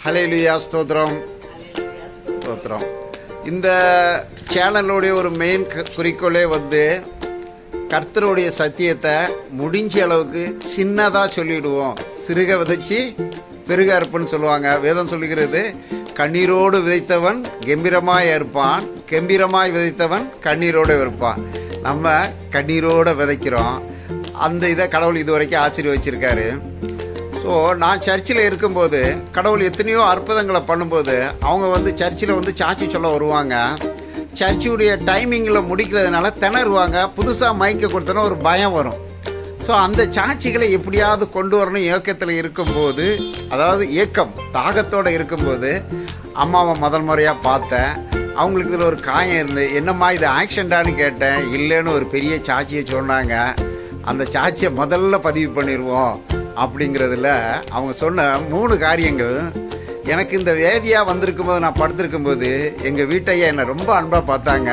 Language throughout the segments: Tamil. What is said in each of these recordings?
ஹல்லேலூயா, ஸ்தோத்திரம் ஸ்தோத்திரம். இந்த சேனலுடைய ஒரு மெயின் குறிக்கோளே கர்த்தருடைய சத்தியத்தை முடிஞ்ச அளவுக்கு சின்னதாக சொல்லிவிடுவோம். சிறுக விதைச்சி பெருக அறுப்புன்னு சொல்லுவாங்க. வேதம் சொல்லுகிறது, கண்ணீரோடு விதைத்தவன் கம்பீரமாய் இருப்பான், கம்பீரமாய் விதைத்தவன் கண்ணீரோடு இருப்பான். நம்ம கண்ணீரோடு விதைக்கிறோம். அந்த இதை கடவுள் இதுவரைக்கும் ஆசீர்வதிச்சிருக்காரு. ஸோ நான் சர்ச்சில் இருக்கும்போது கடவுள் எத்தனையோ அற்புதங்களை பண்ணும்போது அவங்க சர்ச்சில் சாட்சி சொல்ல வருவாங்க. சர்ச்சுடைய டைமிங்கில் முடிக்கிறதுனால திணறுவாங்க. புதுசாக மைக்கை கொடுத்தோன்னா ஒரு பயம் வரும். ஸோ அந்த சாட்சிகளை எப்படியாவது கொண்டு வரணும் ஏக்கத்தில் இருக்கும்போது, அதாவது ஏக்கம் தாகத்தோடு இருக்கும்போது அம்மாவை முதல் முறையாக பார்த்தேன். அவங்களுக்கு இதில் ஒரு காயம் இருந்து, என்னம்மா இது ஆக்சிடென்ட்டானு கேட்டேன். இல்லைன்னு ஒரு பெரிய சாட்சியை சொன்னாங்க. அந்த சாட்சியை முதல்ல பதிவு பண்ணிடுவோம் அப்படிங்கிறதுல அவங்க சொன்ன 3 காரியங்கள். எனக்கு இந்த வேதியாக வந்திருக்கும்போது, நான் படுத்திருக்கும்போது எங்கள் வீட்டையா என்னை ரொம்ப அன்பாக பார்த்தாங்க.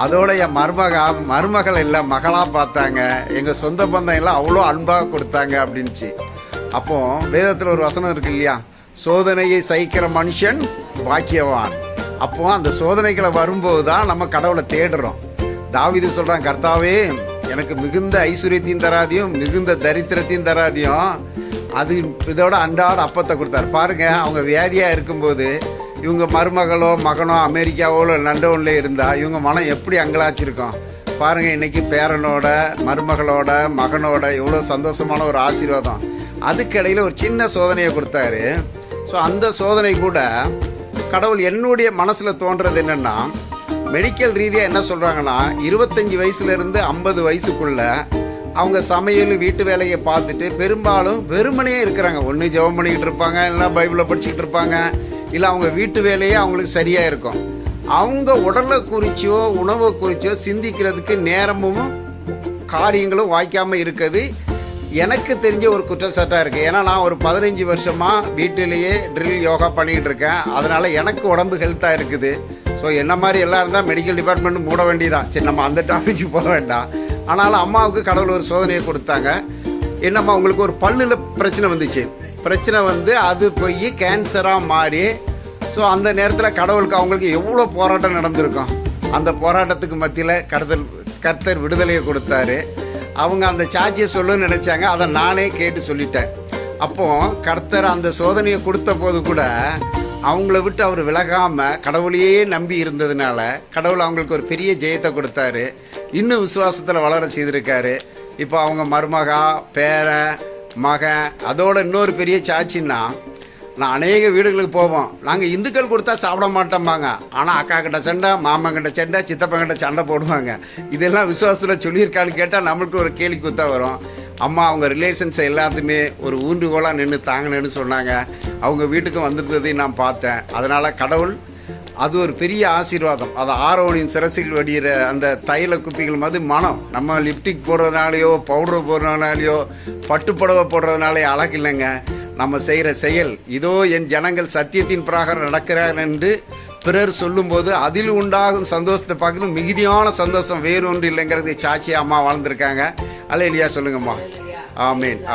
அதோட என் மருமகள் இல்லை மகளாக பார்த்தாங்க. எங்கள் சொந்த பந்தம் எல்லாம் அவ்வளோ அன்பாக கொடுத்தாங்க அப்படின்ச்சு. அப்போ வேதத்தில் ஒரு வசனம் இருக்கு இல்லையா, சோதனையை சகிக்கிற மனுஷன் பாக்கியவான். அப்போ அந்த சோதனைகளை வரும்போது தான் நம்ம கடவுளை தேடுறோம். தாவீது சொல்கிறான், கர்த்தாவே எனக்கு மிகுந்த ஐஸ்வர்யத்தையும் தராதியும் மிகுந்த தரித்திரத்தையும் தராதியும், அது இதோட அன்றாட அப்பத்தை கொடுத்தார். பாருங்க, அவங்க வியாதியாக இருக்கும்போது இவங்க மருமகளோ மகனோ அமெரிக்காவோ லண்டன்ல இருந்தால் இவங்க மனம் எப்படி அங்கலாச்சிருக்கோம் பாருங்க. இன்னைக்கு பேரனோட மருமகளோட மகனோட எவ்வளோ சந்தோஷமான ஒரு ஆசீர்வாதம். அதுக்கிடையில் ஒரு சின்ன சோதனையை கொடுத்தாரு. ஸோ அந்த சோதனை கூட கடவுள் என்னுடைய மனசில் தோன்றது என்னென்னா, மெடிக்கல் ரீதியாக என்ன சொல்கிறாங்கன்னா, 25 வயசுலேருந்து 50 வயசுக்குள்ள அவங்க சமையல் வீட்டு வேலையை பார்த்துட்டு பெரும்பாலும் வெறுமனையே இருக்கிறாங்க. ஒன்று ஜெபம் பண்ணிக்கிட்டு இருப்பாங்க, இல்லைன்னா பைபிளை படிச்சுக்கிட்டு இருப்பாங்க, இல்லை அவங்க வீட்டு வேலையே அவங்களுக்கு சரியாக இருக்கும். அவங்க உடலை குறிச்சோ உணவை குறிச்சோ சிந்திக்கிறதுக்கு நேரமும் காரியங்களும் வாய்க்காமல் இருக்குது. எனக்கு தெரிஞ்ச ஒரு குற்றச்சாட்டாக இருக்குது. ஏன்னா நான் ஒரு 15 வருஷமாக வீட்டிலேயே ட்ரில் யோகா பண்ணிக்கிட்டு இருக்கேன். அதனால் எனக்கு உடம்பு ஹெல்த்தாக இருக்குது. ஸோ என்ன மாதிரி எல்லாம் இருந்தால் மெடிக்கல் டிபார்ட்மெண்ட் மூட வேண்டியதான். சரி, நம்ம அந்த டாபிக்கு போக வேண்டாம். ஆனாலும் அம்மாவுக்கு கடவுள் ஒரு சோதனையை கொடுத்தாங்க. என்னம்மா, உங்களுக்கு ஒரு பல்லில் பிரச்சனை வந்துச்சு. பிரச்சனை அது போய் கேன்சராக மாறி, ஸோ அந்த நேரத்தில் கடவுளுக்கு அவங்களுக்கு எவ்வளோ போராட்டம் நடந்திருக்கும். அந்த போராட்டத்துக்கு மத்தியில் கர்த்தர் விடுதலையை கொடுத்தாரு. அவங்க அந்த சாட்சியை சொல்லணும்னு நினச்சாங்க. அதை நானே கேட்டு சொல்லிட்டேன். அப்போது கர்த்தர் அந்த சோதனையை கொடுத்த போது கூட அவங்கள விட்டு அவர் விலகாமல் கடவுளையே நம்பி இருந்ததுனால கடவுள் அவங்களுக்கு ஒரு பெரிய ஜெயத்தை கொடுத்தாரு. இன்னும் விசுவாசத்தில் வளர செய்திருக்காரு. இப்போ அவங்க மருமகா பேரன் மகன், அதோட இன்னொரு பெரிய சாட்சின்னா, நான் அநேக வீடுகளுக்கு போவோம். நாங்கள் இந்துக்கள் கொடுத்தா சாப்பிட மாட்டோம்பாங்க. ஆனால் அக்கா கிட்ட சண்டை, மாமன் கிட்ட சண்டை, சித்தப்பன் கிட்ட சண்டை போடுவாங்க. இதெல்லாம் விசுவாசத்தில் சொல்லியிருக்கான்னு கேட்டால் நம்மளுக்கு ஒரு கேலி குத்தா வரும். அம்மா அவங்க ரிலேஷன்ஸை எல்லாத்தையுமே ஒரு ஊன்றுகோலாக நின்று தாங்கினேன்னு சொன்னாங்க. அவங்க வீட்டுக்கு வந்திருந்ததையும் நான் பார்த்தேன். அதனால் கடவுள் அது ஒரு பெரிய ஆசீர்வாதம். அது ஆரோனின் சிரசில் வடிகிற அந்த தைல குப்பிகள் மாதிரி மனம். நம்ம லிப்டிக் போடுறதுனாலையோ பவுடர் போடுறதுனாலையோ பட்டுப்புடவை போடுறதுனாலே அழகு இல்லைங்க. நம்ம செய்கிற செயல். இதோ என் ஜனங்கள் சத்தியத்தின் பிரகாரம் நடக்கிறார் என்று பிறர் சொல்லும்போது அதில் உண்டாகும் சந்தோஷத்தை பார்க்கணும். மிகுதியான சந்தோஷம் வேறு ஒன்று இல்லைங்கிறது சாட்சியாக அம்மா வாழ்ந்திருக்காங்க. அல்லேலூயா சொல்லுங்கம்மா. ஆமேன்.